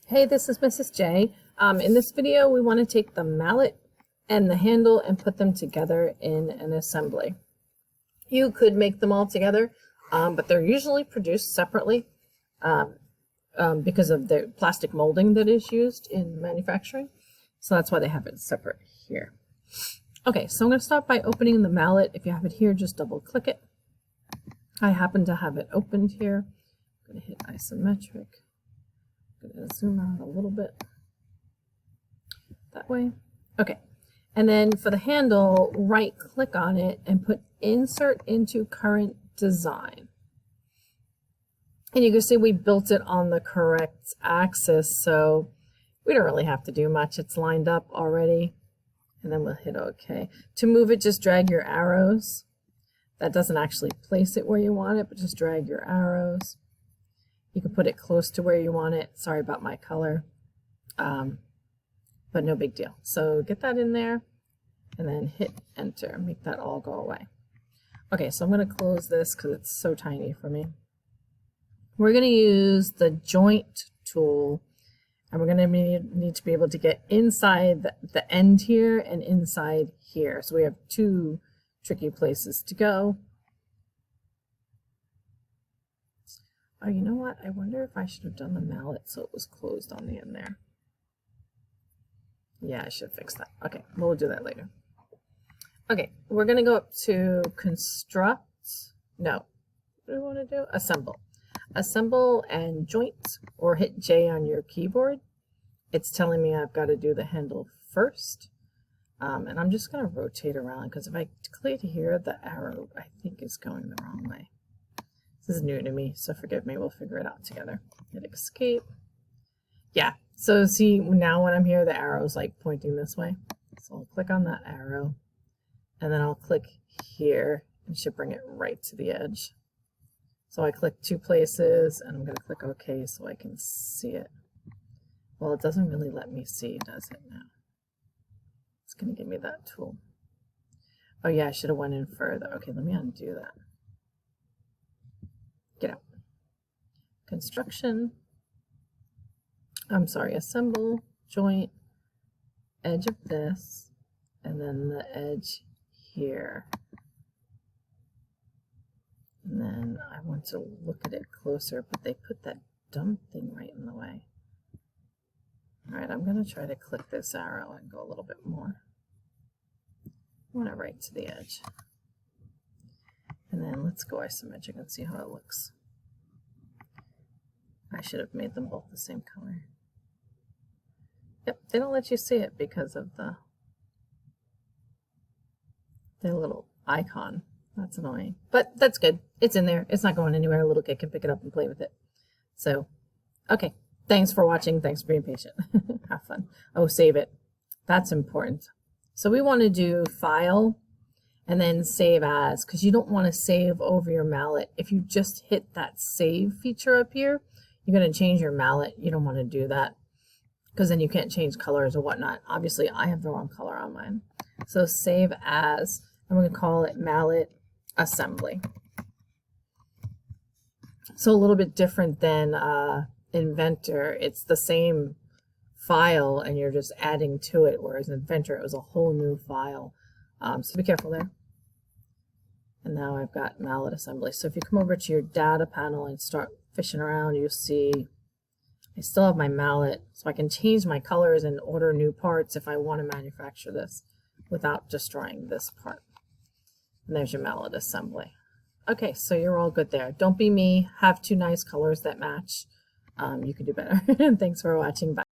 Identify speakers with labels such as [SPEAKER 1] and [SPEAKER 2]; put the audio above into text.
[SPEAKER 1] Hey, this is Mrs. J. In this video, we want to take the mallet and the handle and put them together in an assembly. You could make them all together, but they're usually produced separately because of the plastic molding that is used in manufacturing. So that's why they have it separate here. Okay, so I'm going to start by opening the mallet. If you have it here, just double click it. I happen to have it opened here. I'm going to hit isometric. I'm going to zoom out a little bit that way. Okay, and then for the handle, right click on it and put insert into current design. And you can see we built it on the correct axis, so we don't really have to do much. It's lined up already. And then we'll hit OK. To move it, just drag your arrows. That doesn't actually place it where you want it, but just drag your arrows. You can put it close to where you want it. Sorry about my color, but no big deal. So get that in there and then hit enter. Make that all go away. Okay, so I'm going to close this because it's so tiny for me. We're going to use the joint tool, and we're going to need to be able to get inside the end here and inside here. So we have two tricky places to go. Oh, you know what? I wonder if I should have done the mallet so it was closed on the end there. Yeah, I should fix that. Okay, we'll do that later. Okay, we're going to go up to construct. No, what do we want to do? Assemble. Assemble and joint, or hit J on your keyboard. It's telling me I've got to do the handle first. And I'm just going to rotate around because if I click here, the arrow I think is going the wrong way. This is new to me, so forgive me. We'll figure it out together. Hit escape. Yeah, so see now when I'm here, the arrow's like pointing this way. So I'll click on that arrow and then I'll click here and should bring it right to the edge. So I click two places and I'm going to click OK so I can see it. Well, it doesn't really let me see, does it now? It's going to give me that tool. Oh yeah, I should have went in further. Okay, let me undo that. Get out. Construction. I'm sorry, assemble, joint, edge of this, and then the edge here. And then I want to look at it closer, but they put that dumb thing right in the way. All right, I'm going to try to click this arrow and go a little bit more. I want it right to the edge. And then let's go isometric and see how it looks. I should have made them both the same color. Yep, they don't let you see it because of their little icon. That's annoying, but that's good. It's in there. It's not going anywhere. A little kid can pick it up and play with it. So, okay. Thanks for watching. Thanks for being patient. Have fun. Oh, save it. That's important. So we want to do File and then Save As, because you don't want to save over your mallet. If you just hit that Save feature up here, you're going to change your mallet. You don't want to do that because then you can't change colors or whatnot. Obviously, I have the wrong color on mine. So Save As, I'm going to call it Mallet Assembly. So a little bit different than Inventor. It's the same file and you're just adding to it, whereas Inventor, it was a whole new file. So be careful there. And now I've got Mallet Assembly. So if you come over to your data panel and start fishing around, you'll see I still have my mallet, so I can change my colors and order new parts if I want to manufacture this without destroying this part. And there's your Mallet Assembly. Okay, so you're all good there. Don't be me. Have two nice colors that match. You can do better. Thanks for watching. Bye.